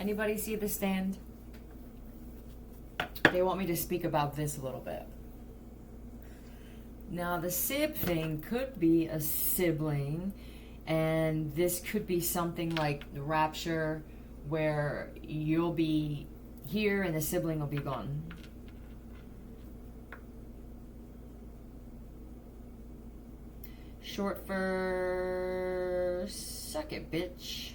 Anybody see the stand? They want me to speak about this a little bit. Now, the sib thing could be a sibling, and this could be something like the rapture, where you'll be here and the sibling will be gone. Short for suck it, bitch.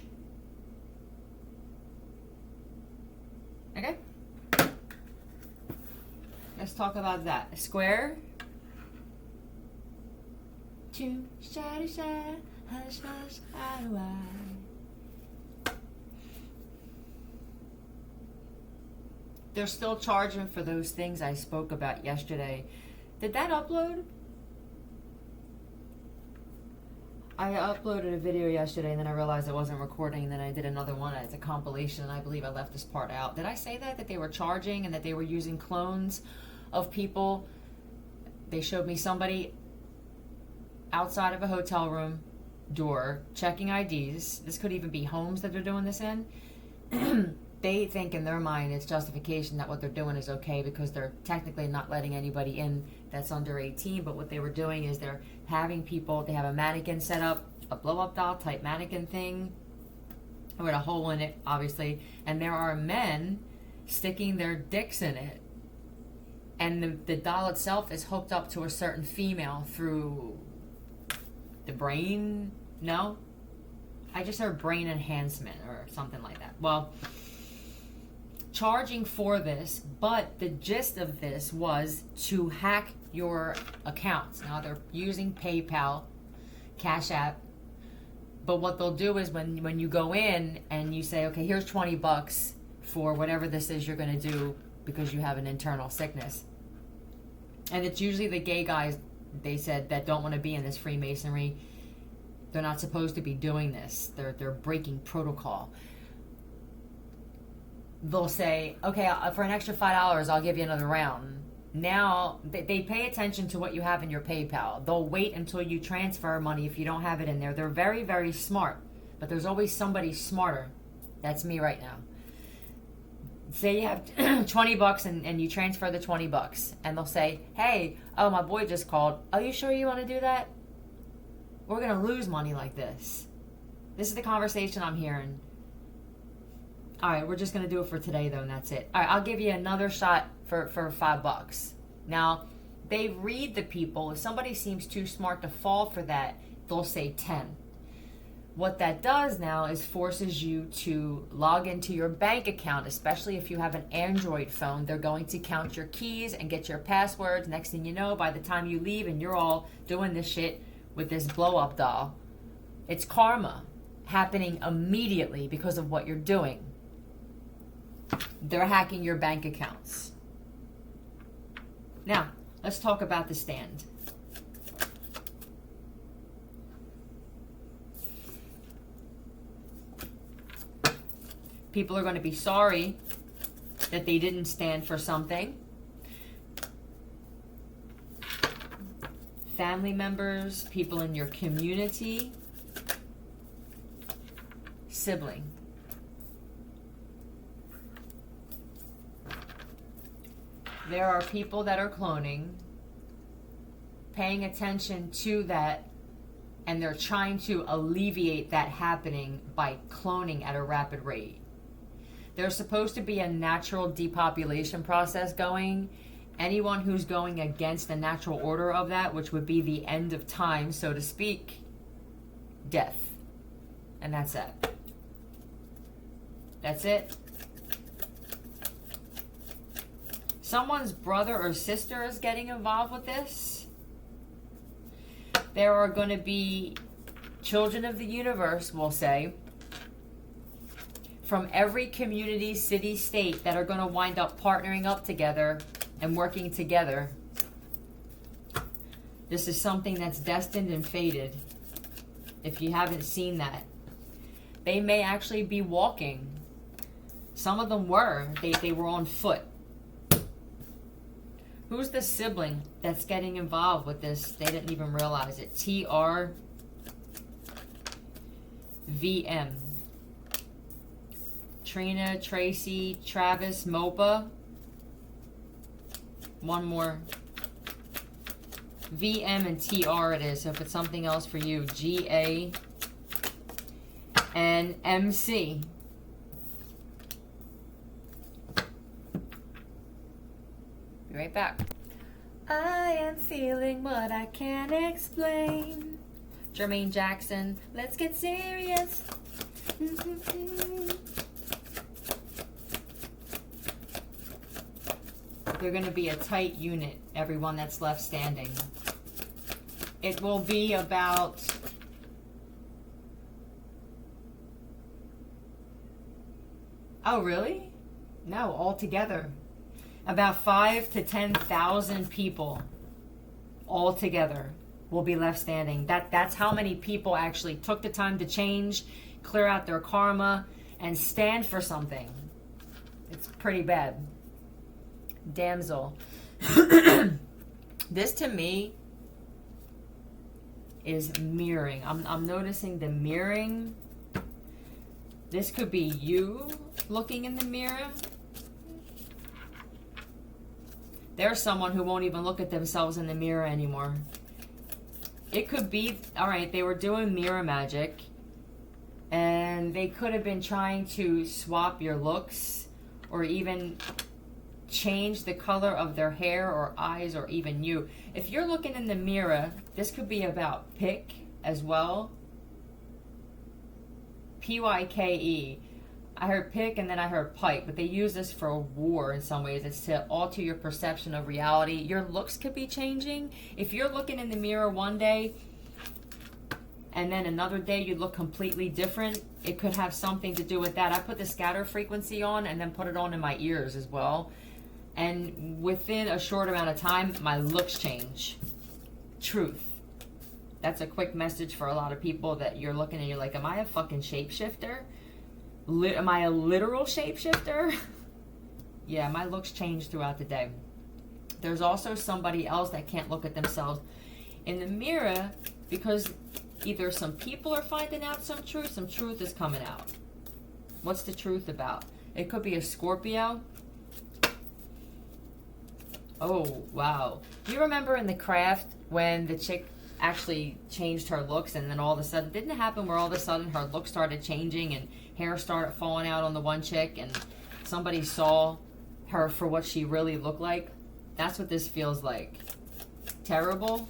Okay? Let's talk about that. Square. Choo, shy, shy, hush, hush, I. They're still charging for those things I spoke about yesterday. Did that upload? I uploaded a video yesterday and then I realized I wasn't recording, and then I did another one. It's a compilation, and I believe I left this part out. Did I say that they were charging and that they were using clones of people? They showed me somebody outside of a hotel room door checking IDs. This could even be homes that they're doing this in. They think in their mind it's justification that what they're doing is okay because they're technically not letting anybody in that's under 18. But what they were doing is they're having people, they have a mannequin set up, a blow-up doll type mannequin thing with a hole in it, obviously. And there are men sticking their dicks in it. And the doll itself is hooked up to a certain female through the brain. No? I just heard brain enhancement or something like that. Well, charging for this, but the gist of this was to hack your accounts. Now they're using PayPal, Cash App, but what they'll do is when you go in and you say, okay, here's $20 for whatever this is you're going to do because you have an internal sickness. And it's usually the gay guys, they said, that don't want to be in this Freemasonry. They're not supposed to be doing this. They're breaking protocol. They'll say, okay, for an extra $5, I'll give you another round. Now, they pay attention to what you have in your PayPal. They'll wait until you transfer money if you don't have it in there. They're very, very smart. But there's always somebody smarter. That's me right now. Say you have $20 and you transfer the $20. And they'll say, hey, oh, my boy just called. Are you sure you want to do that? We're going to lose money like this. This is the conversation I'm hearing. All right, we're just going to do it for today, though, and that's it. All right, I'll give you another shot for $5. Now, they read the people. If somebody seems too smart to fall for that, they'll say 10. What that does now is forces you to log into your bank account, especially if you have an Android phone. They're going to count your keys and get your passwords. Next thing you know, by the time you leave and you're all doing this shit with this blow-up doll, it's karma happening immediately because of what you're doing. They're hacking your bank accounts. Now, let's talk about the stand. People are going to be sorry that they didn't stand for something. Family members, people in your community, sibling. There are people that are cloning, paying attention to that, and they're trying to alleviate that happening by cloning at a rapid rate. There's supposed to be a natural depopulation process going. Anyone who's going against the natural order of that, which would be the end of time, so to speak, death. And that's it. That's it. Someone's brother or sister is getting involved with this. There are going to be children of the universe, we'll say, from every community, city, state that are going to wind up partnering up together and working together. This is something that's destined and fated. If you haven't seen that, they may actually be walking. Some of them were. They were on foot. Who's the sibling that's getting involved with this? They didn't even realize it. TRVM. Trina, Tracy, Travis, Mopa. One more. VM and TR it is. So if it's something else for you, GA and MC. Be right back. I am feeling what I can't explain. Jermaine Jackson, let's get serious. They're going to be a tight unit, everyone that's left standing. It will be about... Oh, really? No, altogether. About 5,000 to 10,000 people altogether will be left standing. That's how many people actually took the time to change, clear out their karma, and stand for something. It's pretty bad. Damsel. This to me is mirroring. I'm noticing the mirroring. This could be you looking in the mirror. There's someone who won't even look at themselves in the mirror anymore. It could be, all right, they were doing mirror magic and they could have been trying to swap your looks or even change the color of their hair or eyes or even you. If you're looking in the mirror, this could be about pick as well. P-Y-K-E. I heard pick and then I heard pipe, but they use this for a war in some ways. It's to alter your perception of reality. Your looks could be changing. If you're looking in the mirror one day and then another day you look completely different, it could have something to do with that. I put the scatter frequency on and then put it on in my ears as well. And within a short amount of time, my looks change. Truth. That's a quick message for a lot of people that you're looking and you're like, am I a fucking shapeshifter? Am I a literal shapeshifter? Yeah, my looks change throughout the day. There's also somebody else that can't look at themselves in the mirror because either some people are finding out some truth is coming out. What's the truth about? It could be a Scorpio. Oh, wow. Do you remember in The Craft when the chick actually changed her looks and then all of a sudden, didn't it happen where all of a sudden her look started changing and hair started falling out on the one chick and somebody saw her for what she really looked like? That's what this feels like. Terrible.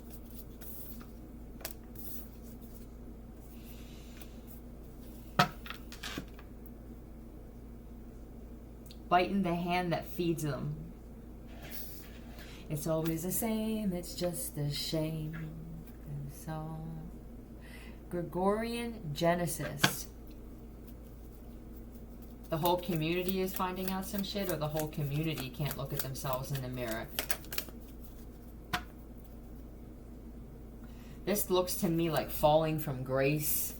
Biting the hand that feeds them. It's always the same, it's just a shame. And so, Gregorian Genesis. The whole community is finding out some shit, or the whole community can't look at themselves in the mirror. This looks to me like falling from grace.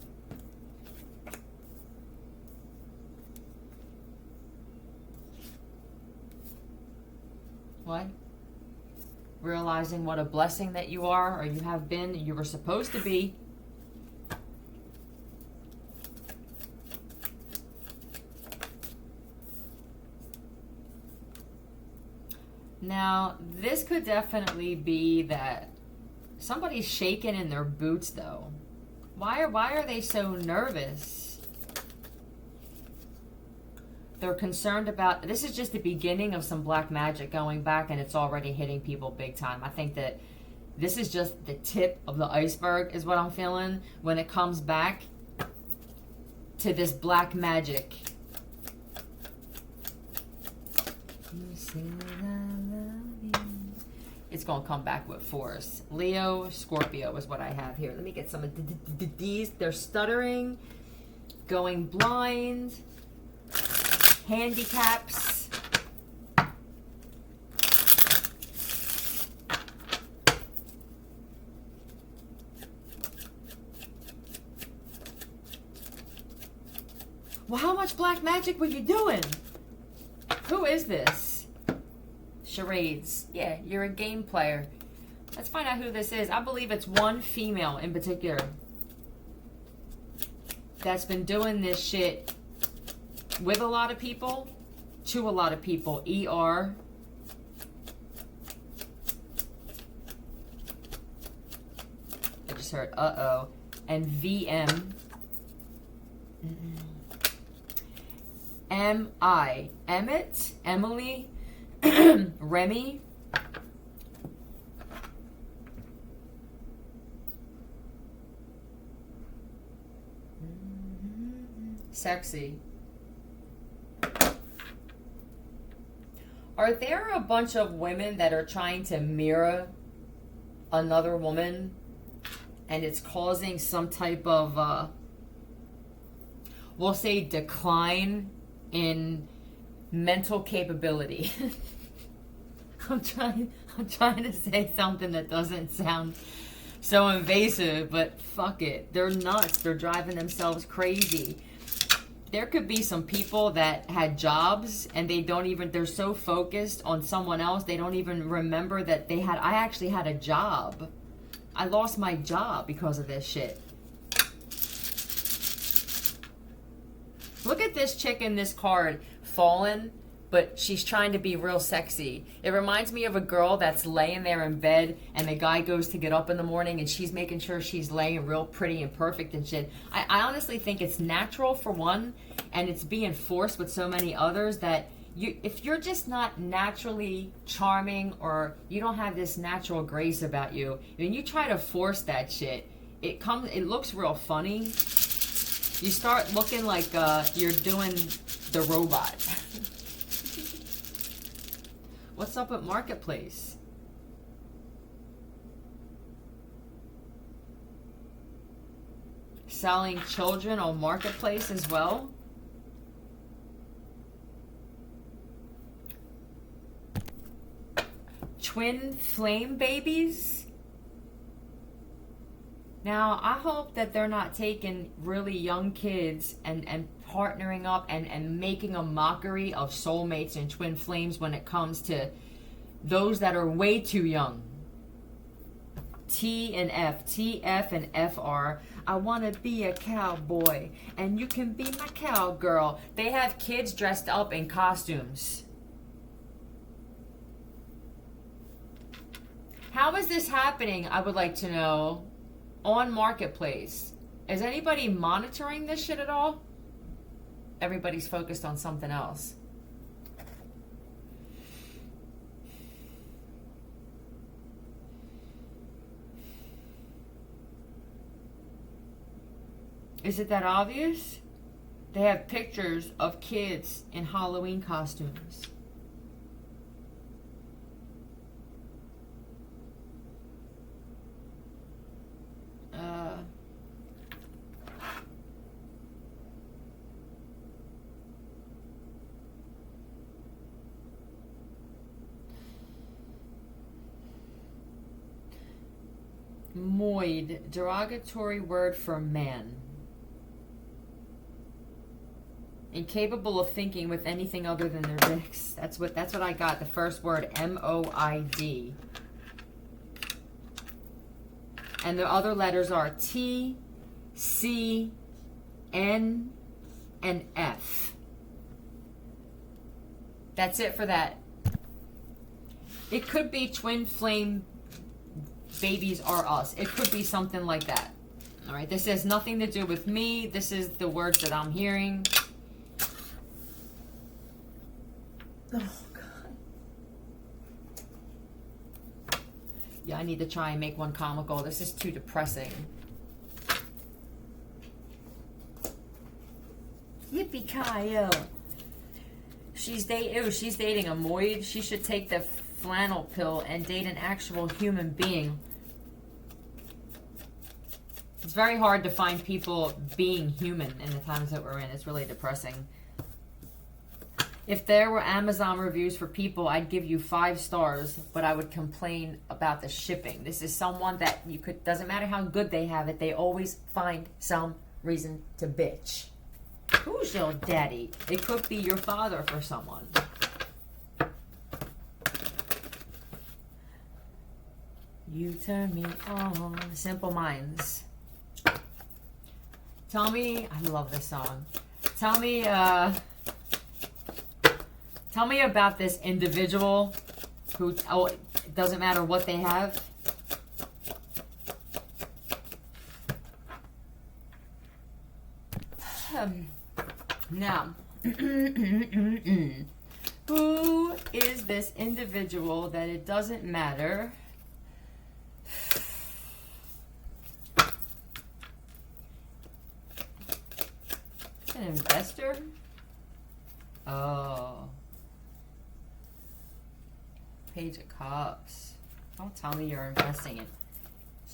What? Realizing what a blessing that you are, or you have been, you were supposed to be. Now, this could definitely be that somebody's shaking in their boots, though. Why are they so nervous? They're concerned about... This is just the beginning of some black magic going back, and it's already hitting people big time. I think that this is just the tip of the iceberg, is what I'm feeling, when it comes back to this black magic. It's going to come back with force. Leo, Scorpio is what I have here. Let me get some of these. They're stuttering, going blind, handicaps. Well, how much black magic were you doing? Who is this? Charades. Yeah, you're a game player. Let's find out who this is. I believe it's one female in particular that's been doing this shit with a lot of people, to a lot of people. ER. I just heard uh-oh. And VM. M-I. Emmett. Emily. Remy. Sexy. Are there a bunch of women that are trying to mirror another woman and it's causing some type of, we'll say, decline in mental capability? I'm trying to say something that doesn't sound so invasive, but fuck it. They're nuts. They're driving themselves crazy. There could be some people that had jobs and they're so focused on someone else, they don't even remember that I actually had a job. I lost my job because of this shit. Look at this chick in this card, fallen, but she's trying to be real sexy. It reminds me of a girl that's laying there in bed and the guy goes to get up in the morning and she's making sure she's laying real pretty and perfect and shit. I honestly think it's natural for one, and it's being forced with so many others that if you're just not naturally charming or you don't have this natural grace about you, when you try to force that shit, it looks real funny. You start looking like you're doing the robot. What's up with Marketplace? Selling children on Marketplace as well? Twin flame babies? Now, I hope that they're not taking really young kids and partnering up and making a mockery of soulmates and twin flames when it comes to those that are way too young. T and F, TF and FR. I want to be a cowboy and you can be my cowgirl. They have kids dressed up in costumes. How is this happening, I would like to know, on Marketplace? Is anybody monitoring this shit at all? Everybody's focused on something else. Is it that obvious? They have pictures of kids in Halloween costumes. Moid, derogatory word for man. Incapable of thinking with anything other than their dicks. That's what I got. The first word, M-O-I-D. And the other letters are T, C, N, and F. That's it for that. It could be twin flame babies are us. It could be something like that. All right, this has nothing to do with me. This is the words that I'm hearing. Oh, God. Yeah, I need to try and make one comical. This is too depressing. Yippee-ki-yo. She's dating a moid. She should take the flannel pill and date an actual human being. It's very hard to find people being human in the times that we're in. It's really depressing. If there were Amazon reviews for people, I'd give you 5 stars, but I would complain about the shipping. This is someone that doesn't matter how good they have it, they always find some reason to bitch. Who's your daddy? It could be your father for someone. You turn me on. Simple Minds. Tell me, I love this song. Tell me, Tell me about this individual who, oh, it doesn't matter what they have. Now, who is this individual that it doesn't matter? An investor? Oh. Page of Cups. Don't tell me you're investing in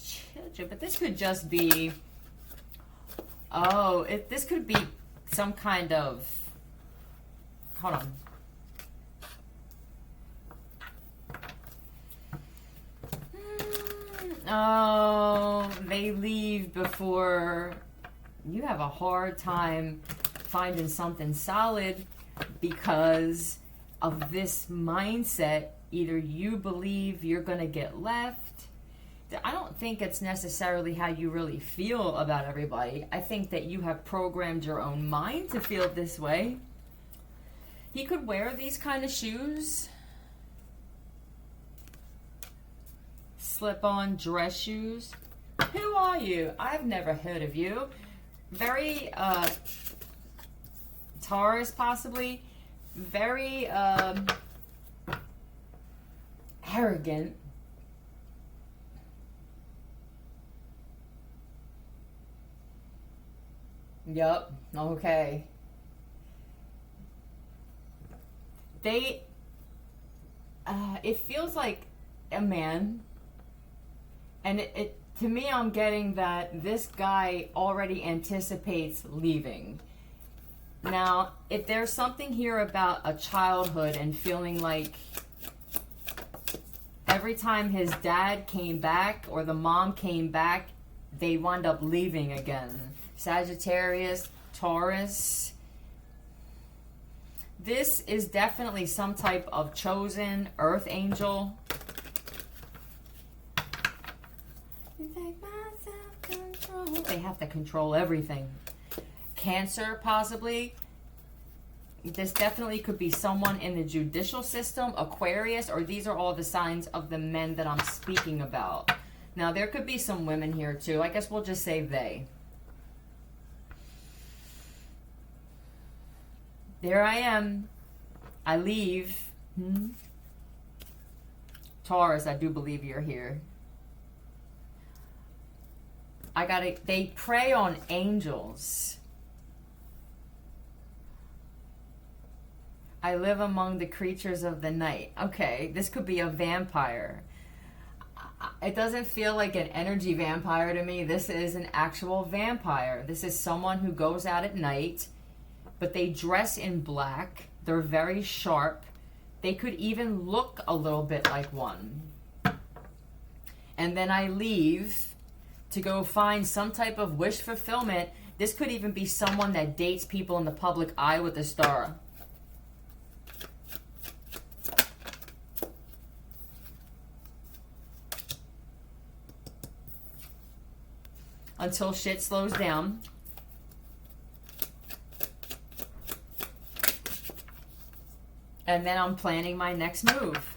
children, but this could just be, oh, this could be some kind of, hold on. Oh, they leave before you have a hard time finding something solid because of this mindset. Either you believe you're going to get left. I don't think it's necessarily how you really feel about everybody. I think that you have programmed your own mind to feel this way. He could wear these kind of shoes. Slip-on dress shoes. Who are you? I've never heard of you. Very Taurus, possibly. Very arrogant. Yup. Okay. They it feels like a man, and it to me, I'm getting that this guy already anticipates leaving. Now, if there's something here about a childhood and feeling like every time his dad came back or the mom came back, they wound up leaving again. Sagittarius, Taurus. This is definitely some type of chosen earth angel. They have to control everything. Cancer, possibly. This definitely could be someone in the judicial system, Aquarius, or these are all the signs of the men that I'm speaking about. Now, there could be some women here, too. I guess we'll just say they. There I am. I leave. Taurus, I do believe you're here. They prey on angels. I live among the creatures of the night. Okay, this could be a vampire. It doesn't feel like an energy vampire to me. This is an actual vampire. This is someone who goes out at night, but they dress in black. They're very sharp. They could even look a little bit like one. And then I leave to go find some type of wish fulfillment. This could even be someone that dates people in the public eye with a star. Until shit slows down. And then I'm planning my next move.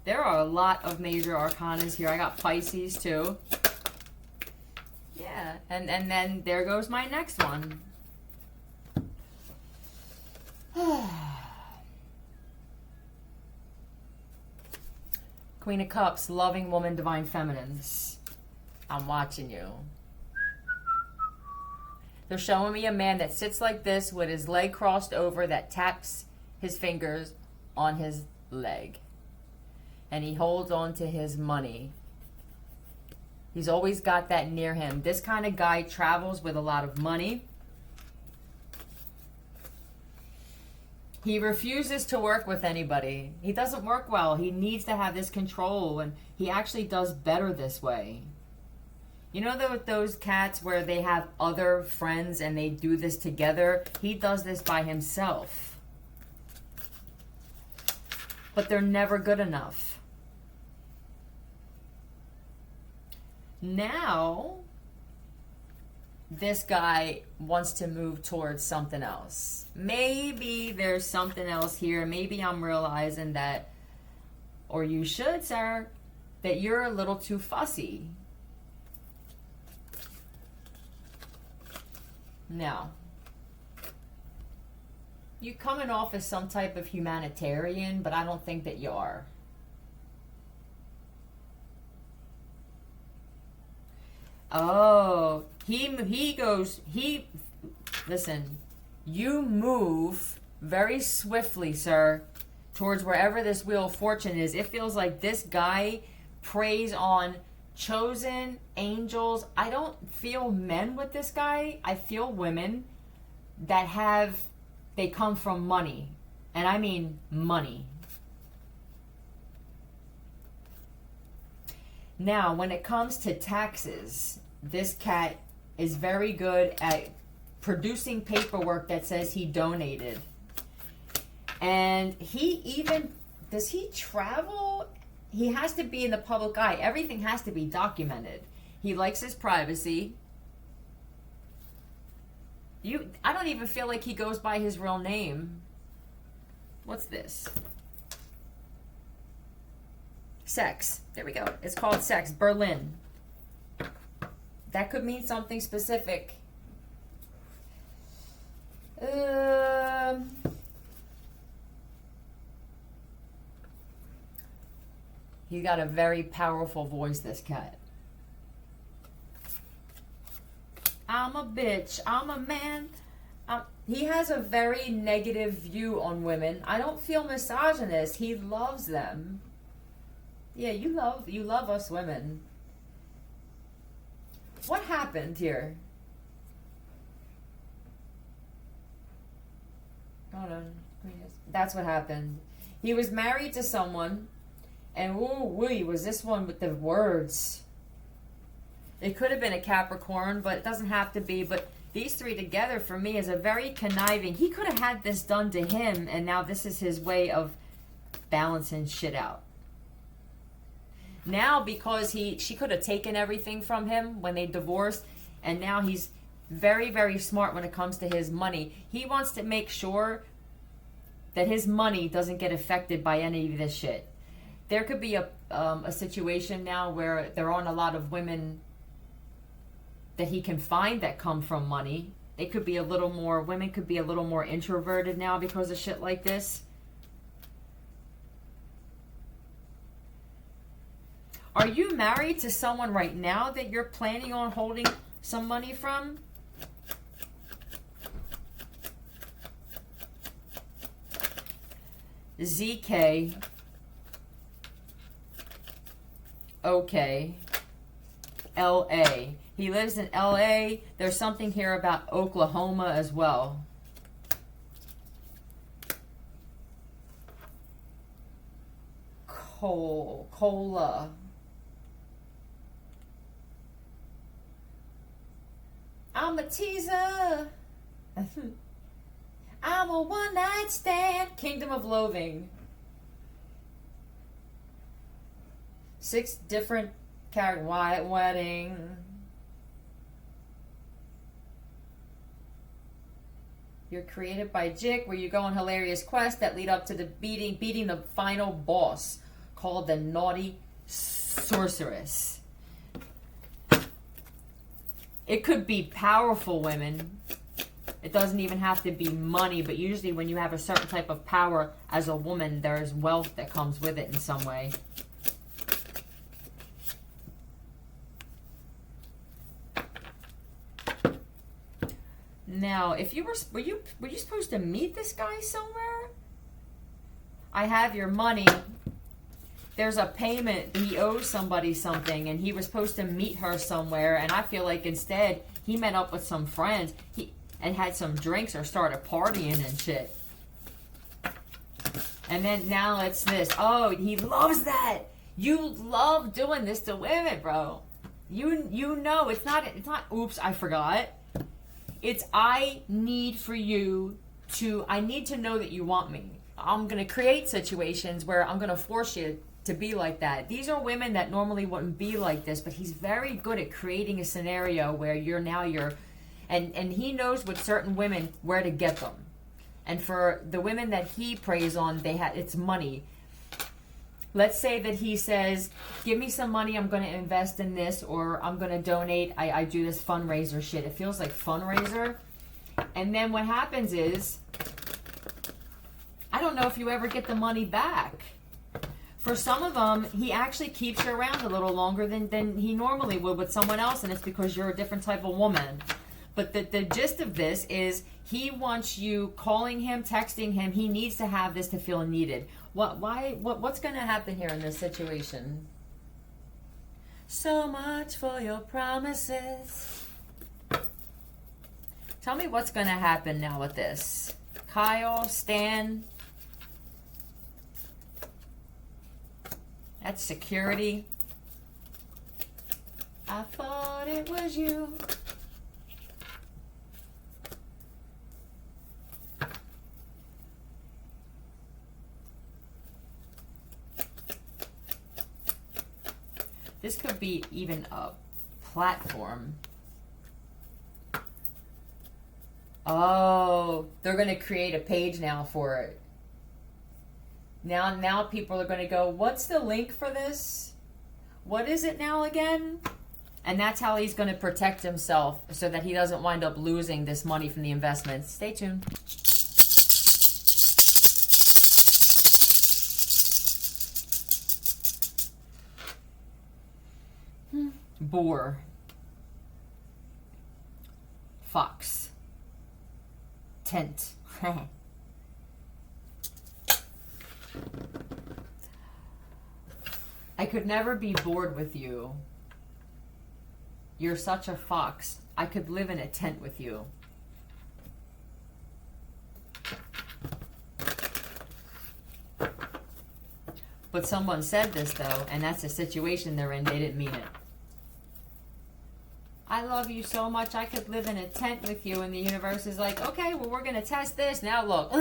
There are a lot of major arcanas here. I got Pisces too. Yeah, and then there goes my next one. Queen of Cups, loving woman, divine feminines. I'm watching you. They're showing me a man that sits like this with his leg crossed over, that taps his fingers on his leg. And he holds on to his money. He's always got that near him. This kind of guy travels with a lot of money. He refuses to work with anybody. He doesn't work well. He needs to have this control, and he actually does better this way. You know those cats where they have other friends and they do this together? He does this by himself. But they're never good enough. Now, this guy wants to move towards something else. Maybe there's something else here. Maybe I'm realizing that, or you should, sir, that you're a little too fussy. Now, you coming off as some type of humanitarian, but I don't think that you are. Oh, listen, you move very swiftly, sir, towards wherever this wheel of fortune is. It feels like this guy preys on chosen angels. I don't feel men with this guy. I feel women that they come from money. And I mean money. Now, when it comes to taxes, this cat is very good at producing paperwork that says he donated. And does he travel? He has to be in the public eye. Everything has to be documented. He likes his privacy. I don't even feel like he goes by his real name. What's this? Sex. There we go. It's called sex. Berlin. That could mean something specific. He's got a very powerful voice, this cat. I'm a bitch. I'm a man. He has a very negative view on women. I don't feel misogynist. He loves them. Yeah, you love us women. What happened here? Hold on. That's what happened. He was married to someone, and was this one with the words. It could have been a Capricorn, but it doesn't have to be. But these three together, for me, is a very conniving. He could have had this done to him, and now this is his way of balancing shit out. Now, because she could have taken everything from him when they divorced, and now he's very, very smart when it comes to his money. He wants to make sure that his money doesn't get affected by any of this shit. There could be a situation now where there aren't a lot of women that he can find that come from money. Women could be a little more introverted now because of shit like this. Are you married to someone right now that you're planning on holding some money from? ZK. Okay. LA. He lives in LA. There's something here about Oklahoma as well. Cola. I'm a teaser. I'm a one-night stand. Kingdom of Loathing. 6 different characters. White Wedding. You're created by Jick, where you go on hilarious quests that lead up to the beating the final boss, called the Naughty Sorceress. It could be powerful women. It doesn't even have to be money, but usually when you have a certain type of power as a woman, there's wealth that comes with it in some way. Now, if you were you supposed to meet this guy somewhere? I have your money. There's a payment. He owes somebody something, and he was supposed to meet her somewhere, and I feel like instead he met up with some friends and had some drinks or started partying and shit. And then now it's this. Oh, he loves that. You love doing this to women, bro. You know it's not oops, I forgot. It's I need to know that you want me. I'm going to create situations where I'm going to force you to be like that. These are women that normally wouldn't be like this, but he's very good at creating a scenario where you're And he knows with certain women where to get them. And for the women that he preys on, it's money. Let's say that he says, give me some money, I'm going to invest in this, or I'm going to donate, I do this fundraiser shit. It feels like fundraiser. And then what happens is, I don't know if you ever get the money back. For some of them, he actually keeps you around a little longer than he normally would with someone else, and it's because you're a different type of woman. But the gist of this is he wants you calling him, texting him. He needs to have this to feel needed. What's going to happen here in this situation? So much for your promises. Tell me what's going to happen now with this. Kyle, Stan. That's security. I thought it was you. This could be even a platform. Oh, they're going to create a page now for it. Now people are going to go, what's the link for this? What is it now again? And that's how he's going to protect himself so that he doesn't wind up losing this money from the investments. Stay tuned. Boar. Fox. Tent. I could never be bored with you. You're such a fox. I could live in a tent with you. But someone said this though, and that's the situation they're in. They didn't mean it. I love you so much, I could live in a tent with you. And the universe is like, okay, well, we're going to test this. Now look,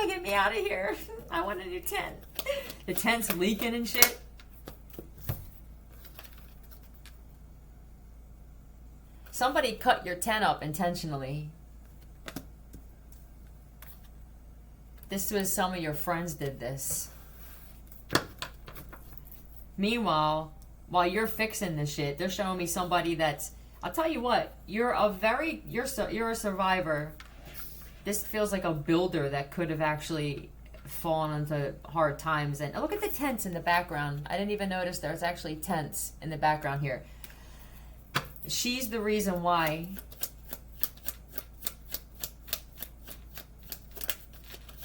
get me out of here. I want a new tent. The tent's leaking and shit. Somebody cut your tent up intentionally. This was some of your friends did this. Meanwhile, while you're fixing this shit, they're showing me somebody that's, I'll tell you what, you're a survivor. This feels like a builder that could have actually fallen into hard times. And look at the tents in the background. I didn't even notice there's actually tents in the background here. She's the reason why.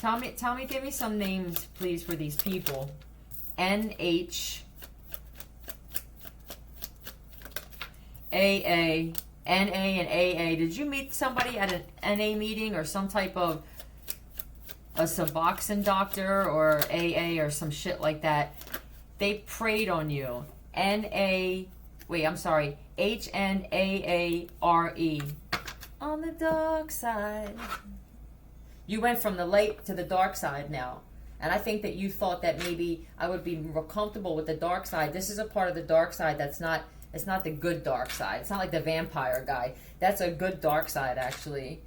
Give me some names, please, for these people. NH. AA, NA and AA. Did you meet somebody at an NA meeting or some type of a Suboxone doctor or AA or some shit like that? They preyed on you. HNAARE. On the dark side. You went from the light to the dark side now. And I think that you thought that maybe I would be more comfortable with the dark side. This is a part of the dark side that's not. It's not the good dark side. It's not like the vampire guy. That's a good dark side, actually.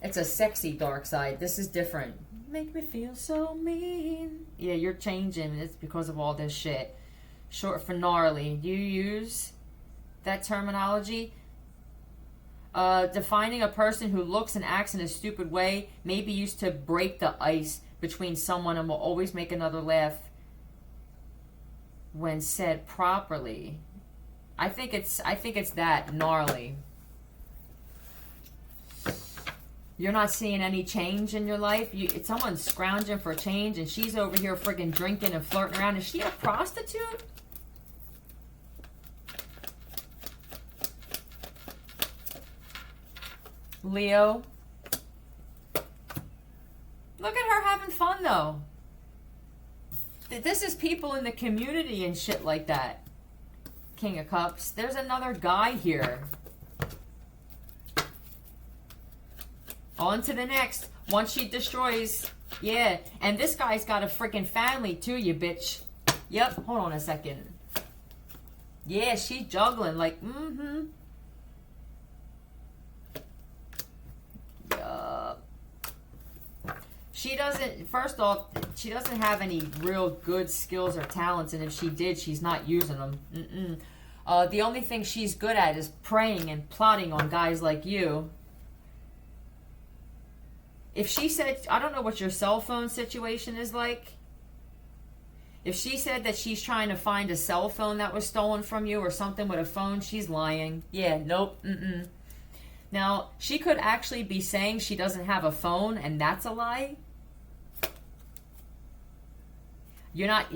It's a sexy dark side. This is different. Make me feel so mean. Yeah, you're changing. It's because of all this shit. Short for gnarly. Do you use that terminology? Defining a person who looks and acts in a stupid way may be used to break the ice between someone and will always make another laugh when said properly. I think it's that gnarly. You're not seeing any change in your life. Someone's scrounging for change, and she's over here friggin' drinking and flirting around. Is she a prostitute? Leo. Look at her having fun, though. This is people in the community and shit like that. King of Cups. There's another guy here. On to the next. Once she destroys. Yeah. And this guy's got a freaking family too, you bitch. Yep. Hold on a second. Yeah, she's juggling like, she doesn't, first off, she doesn't have any real good skills or talents, and if she did, she's not using them. The only thing she's good at is preying and plotting on guys like you. If she said, I don't know what your cell phone situation is like. If she said that she's trying to find a cell phone that was stolen from you or something with a phone, she's lying. Yeah, nope, Now, she could actually be saying she doesn't have a phone, and that's a lie. You're not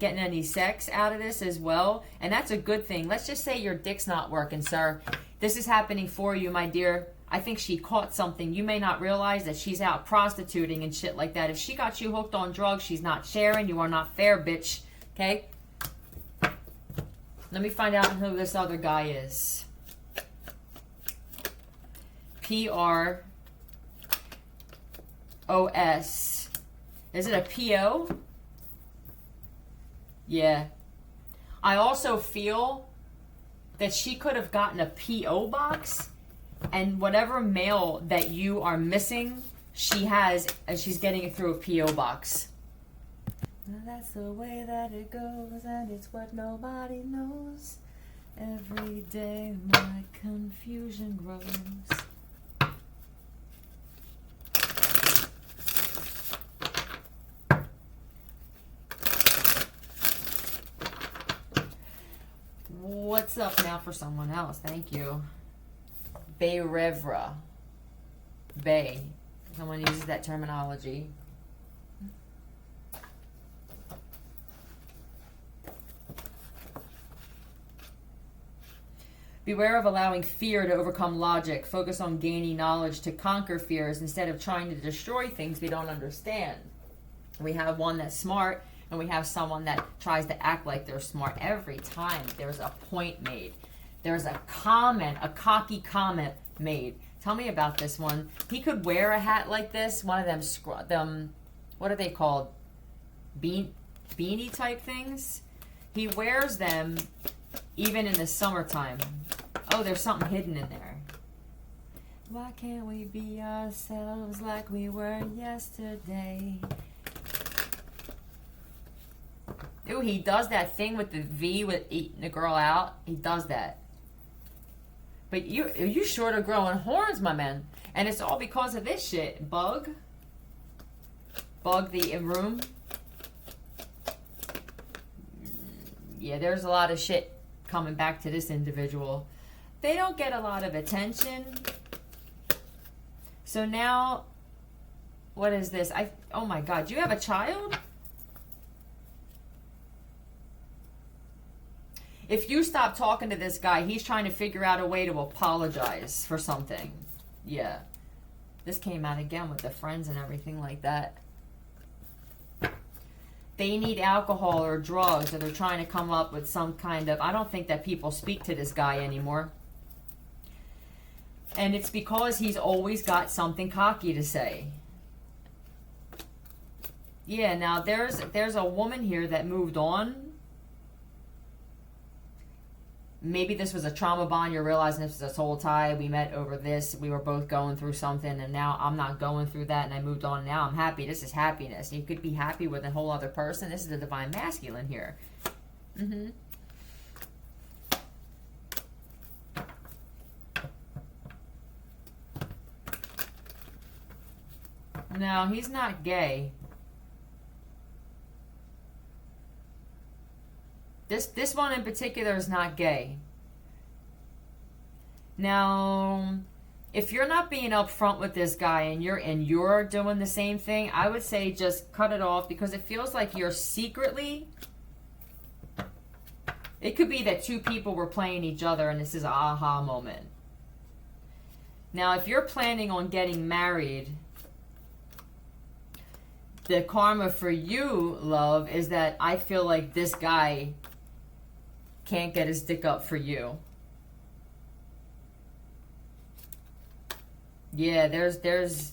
getting any sex out of this as well, and that's a good thing. Let's just say your dick's not working, sir. This is happening for you, my dear. I think she caught something. You may not realize that she's out prostituting and shit like that. If she got you hooked on drugs, she's not sharing. You are not fair, bitch. Okay? Let me find out who this other guy is. PROS. Is it a PO? Yeah. I also feel that she could have gotten a PO box, and whatever mail that you are missing, she has, and she's getting it through a PO box. Now that's the way that it goes, and it's what nobody knows. Every day my confusion grows. What's up now for someone else? Thank you. Bayrevra. Bay. Someone uses that terminology. Beware of allowing fear to overcome logic. Focus on gaining knowledge to conquer fears instead of trying to destroy things we don't understand. We have one that's smart, and we have someone that tries to act like they're smart. Every time there's a point made, there's a comment, a cocky comment made. Tell me about this one. He could wear a hat like this, one of them, what are they called? Beanie type things. He wears them even in the summertime. Oh, there's something hidden in there. Why can't we be ourselves like we were yesterday? Ooh, he does that thing with the V with eating the girl out. He does that. But you short of growing horns, my man. And it's all because of this shit. Bug the room. Yeah, there's a lot of shit coming back to this individual. They don't get a lot of attention. So now, what is this? Oh my God, do you have a child? If you stop talking to this guy, he's trying to figure out a way to apologize for something. Yeah. This came out again with the friends and everything like that. They need alcohol or drugs, or they're trying to come up with some kind of... I don't think that people speak to this guy anymore. And it's because he's always got something cocky to say. Yeah, now there's a woman here that moved on. Maybe this was a trauma bond. You're realizing this was a soul tie. We met over this. We were both going through something, and now I'm not going through that, and I moved on. Now I'm happy. This is happiness. You could be happy with a whole other person. This is the divine masculine here. No, he's not gay. This one in particular is not gay. Now, if you're not being upfront with this guy and you're doing the same thing, I would say just cut it off, because it feels like you're secretly... It could be that two people were playing each other and this is an aha moment. Now, if you're planning on getting married, the karma for you, love, is that I feel like this guy can't get his dick up for you. Yeah, there's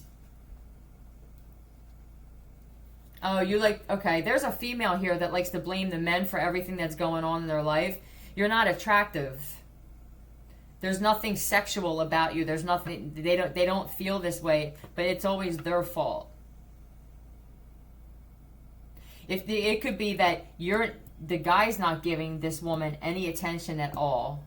oh, you like, okay, there's a female here that likes to blame the men for everything that's going on in their life. You're not attractive. There's nothing sexual about you. There's nothing, they don't feel this way, but it's always their fault. It could be that the guy's not giving this woman any attention at all.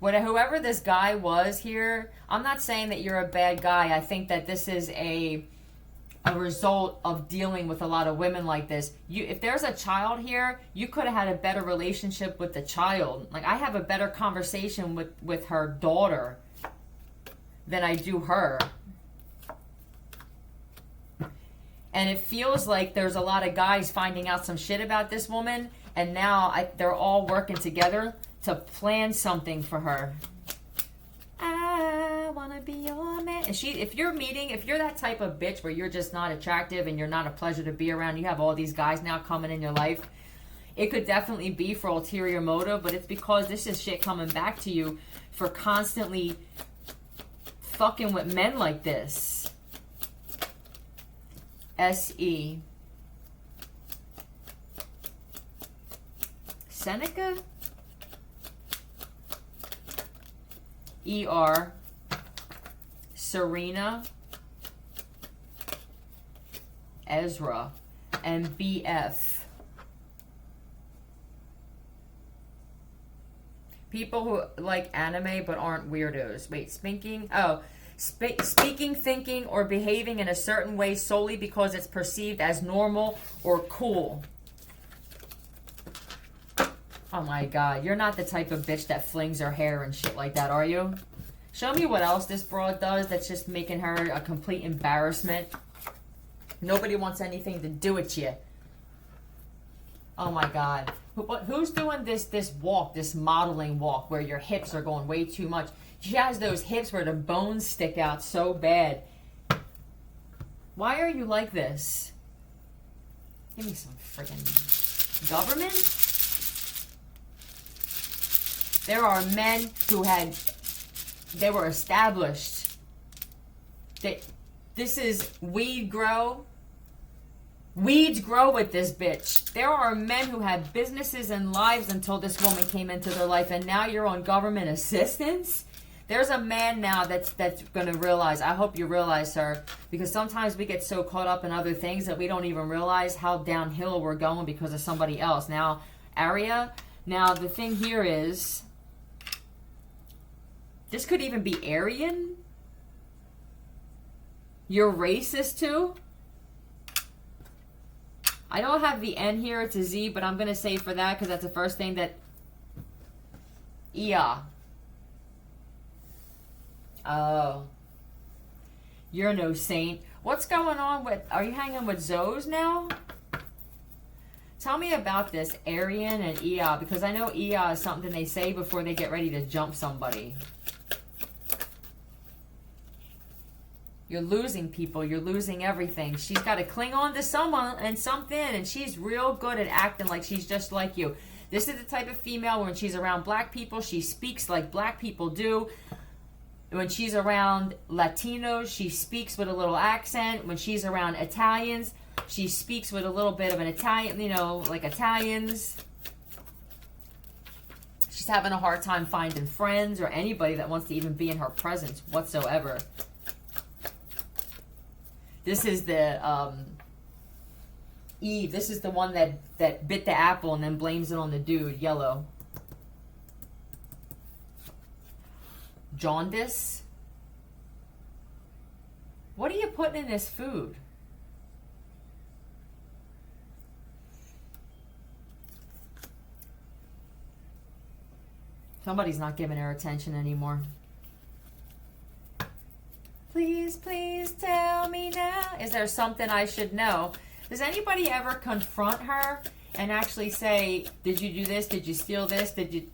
Whoever this guy was here, I'm not saying that you're a bad guy. I think that this is a result of dealing with a lot of women like this. If there's a child here, you could have had a better relationship with the child. Like, I have a better conversation with her daughter than I do her. And it feels like there's a lot of guys finding out some shit about this woman, and now they're all working together to plan something for her. I wanna be your man. And if you're that type of bitch where you're just not attractive and you're not a pleasure to be around, you have all these guys now coming in your life, it could definitely be for ulterior motive, but it's because this is shit coming back to you for constantly fucking with men like this. S-E. Seneca? E-R. Serena. Ezra. And B-F. People who like anime but aren't weirdos. Wait, speaking, thinking, or behaving in a certain way solely because it's perceived as normal or cool. Oh my god, you're not the type of bitch that flings her hair and shit like that, are you? Show me what else this broad does that's just making her a complete embarrassment. Nobody wants anything to do with you. Oh my god. Who's doing this walk, this modeling walk where your hips are going way too much? She has those hips where the bones stick out so bad. Why are you like this? Give me some friggin' government? There are men who they were established. This is weeds grow with this bitch. There are men who had businesses and lives until this woman came into their life, and now you're on government assistance? There's a man now that's going to realize. I hope you realize, sir, because sometimes we get so caught up in other things that we don't even realize how downhill we're going because of somebody else. Now, Arya, the thing here is, this could even be Aryan. You're racist too? I don't have the N here, it's a Z, but I'm going to say for that because that's the first thing that... Ia. Oh. You're no saint. What's going on with... Are you hanging with Zoes now? Tell me about this Aryan and Ia, because I know Ia is something they say before they get ready to jump somebody. You're losing people. You're losing everything. She's got to cling on to someone and something, and she's real good at acting like she's just like you. This is the type of female when she's around black people, she speaks like black people do. When she's around Latinos, she speaks with a little accent. When she's around Italians, she speaks with a little bit of an Italian, like Italians. She's having a hard time finding friends or anybody that wants to even be in her presence whatsoever. This is the Eve. This is the one that bit the apple and then blames it on the dude. Yellow. Jaundice. What are you putting in this food? Somebody's not giving her attention anymore. Please, please tell me now. Is there something I should know? Does anybody ever confront her and actually say, did you do this? Did you steal this? Did you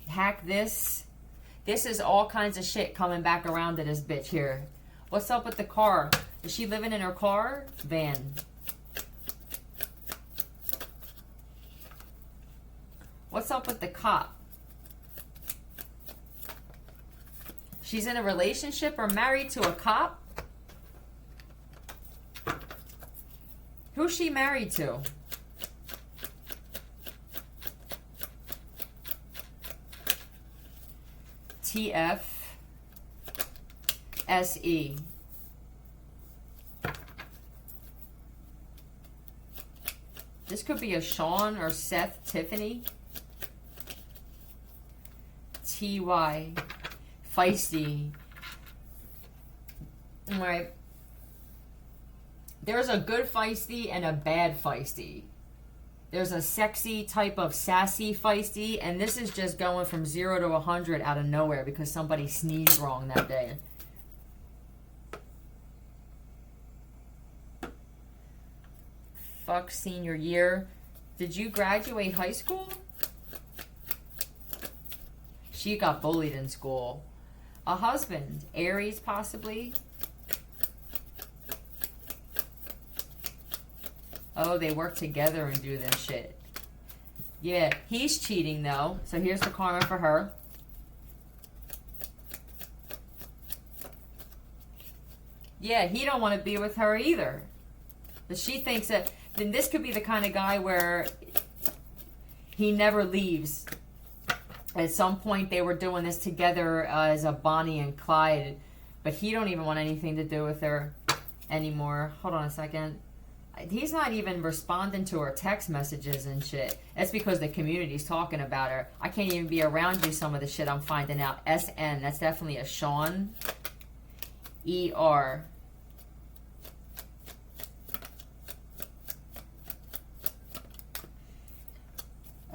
hack this? This is all kinds of shit coming back around to this bitch here. What's up with the car? Is she living in her car? Van. What's up with the cop? She's in a relationship or married to a cop? Who's she married to? TF SE. This could be a Sean or Seth Tiffany. T-Y. Feisty. Alright. There's a good feisty and a bad feisty. There's a sexy type of sassy feisty, and this is just going from 0 to 100 out of nowhere because somebody sneezed wrong that day. Fuck senior year. Did you graduate high school? She got bullied in school. A husband. Aries, possibly. Oh, they work together and do this shit. Yeah, he's cheating, though. So here's the karma for her. Yeah, he don't want to be with her either. But she thinks that... Then this could be the kind of guy where he never leaves. At some point, they were doing this together as a Bonnie and Clyde. But he don't even want anything to do with her anymore. Hold on a second. He's not even responding to her text messages and shit. That's because the community's talking about her. I can't even be around you, some of the shit I'm finding out. SN, that's definitely a Sean. ER.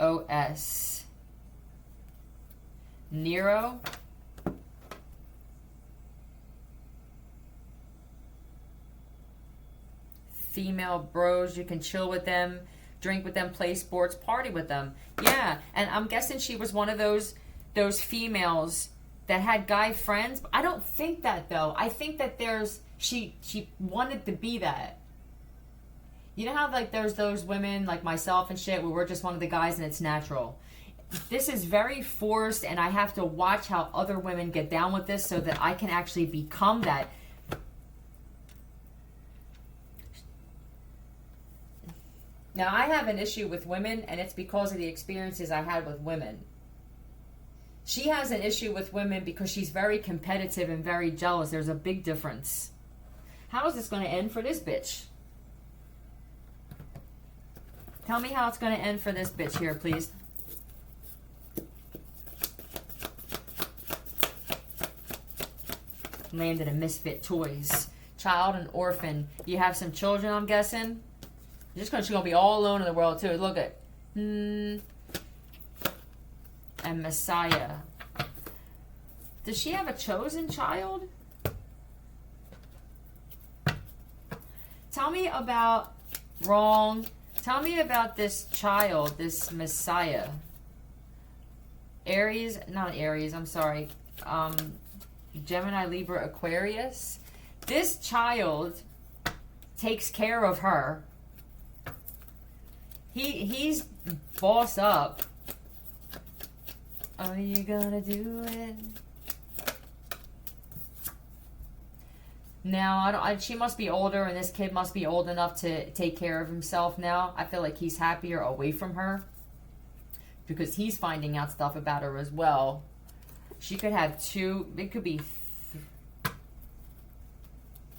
OS. Nero. Female bros, you can chill with them, drink with them, play sports, party with them. Yeah, and I'm guessing she was one of those females that had guy friends. I don't think that, though. I think that she wanted to be that. You know how, like, there's those women, like myself and shit, where we're just one of the guys and it's natural. This is very forced, and I have to watch how other women get down with this so that I can actually become that. Now, I have an issue with women, and it's because of the experiences I had with women. She has an issue with women because she's very competitive and very jealous. There's a big difference. How is this going to end for this bitch? Tell me how it's going to end for this bitch here, please. Landed in Misfit Toys. Child and orphan. You have some children, I'm guessing? She's going to be all alone in the world, too. Look at. And Messiah. Does she have a chosen child? Tell me about... Wrong. Tell me about this child, this Messiah. Aries, not Aries, I'm sorry. Gemini, Libra, Aquarius. This child takes care of her. He's boss up. Are you gonna do it? Now, she must be older, and this kid must be old enough to take care of himself now. I feel like he's happier away from her because he's finding out stuff about her as well. She could have two, it could be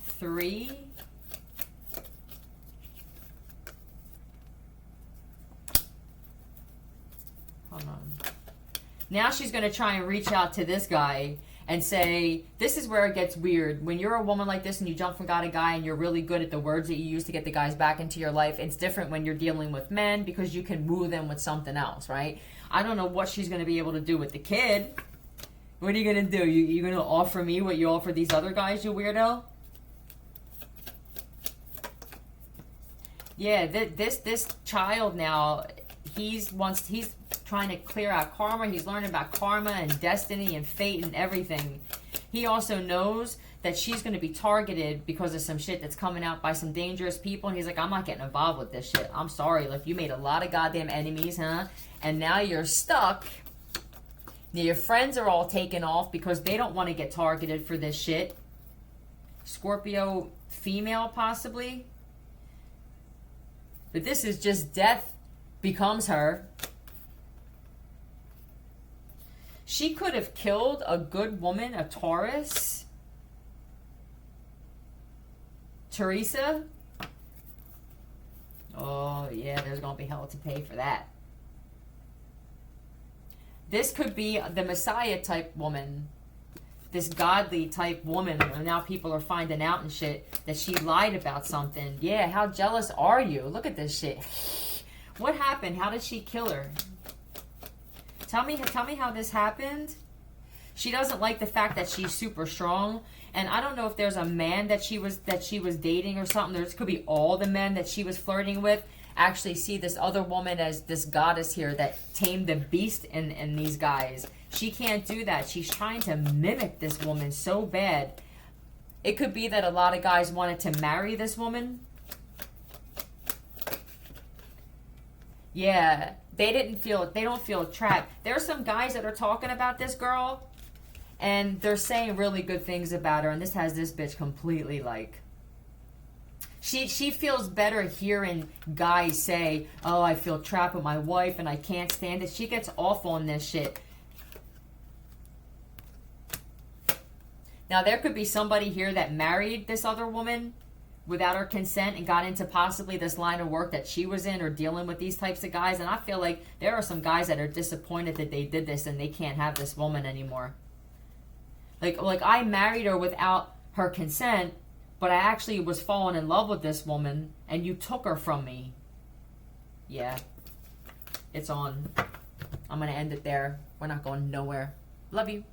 three. Hold on. Now she's going to try and reach out to this guy and say, this is where it gets weird. When you're a woman like this and you jump from guy to guy and you're really good at the words that you use to get the guys back into your life, it's different when you're dealing with men because you can woo them with something else, right? I don't know what she's going to be able to do with the kid. What are you going to do? You going to offer me what you offer these other guys, you weirdo? Yeah, this child now, he's trying to clear out karma. He's learning about karma and destiny and fate and everything. He also knows that she's going to be targeted because of some shit that's coming out by some dangerous people. And he's like, I'm not getting involved with this shit. I'm sorry. Like, you made a lot of goddamn enemies, huh? And now you're stuck. Now your friends are all taken off because they don't want to get targeted for this shit. Scorpio female, possibly. But this is just death becomes her. She could have killed a good woman, a Taurus. Teresa. Oh, yeah, there's going to be hell to pay for that. This could be the Messiah type woman. This godly type woman. And now people are finding out and shit that she lied about something. Yeah, how jealous are you? Look at this shit. What happened? How did she kill her? Tell me how this happened. She doesn't like the fact that she's super strong. And I don't know if there's a man that she was dating or something. There could be all the men that she was flirting with actually see this other woman as this goddess here that tamed the beast in these guys. She can't do that. She's trying to mimic this woman so bad. It could be that a lot of guys wanted to marry this woman. Yeah, they don't feel trapped. There are some guys that are talking about this girl, and they're saying really good things about her, and this has this bitch completely like... She feels better hearing guys say, oh, I feel trapped with my wife and I can't stand it. She gets off on this shit. Now, there could be somebody here that married this other woman without her consent and got into possibly this line of work that she was in or dealing with these types of guys. And I feel like there are some guys that are disappointed that they did this and they can't have this woman anymore. Like I married her without her consent, but I actually was falling in love with this woman, and you took her from me. Yeah. It's on. I'm going to end it there. We're not going nowhere. Love you.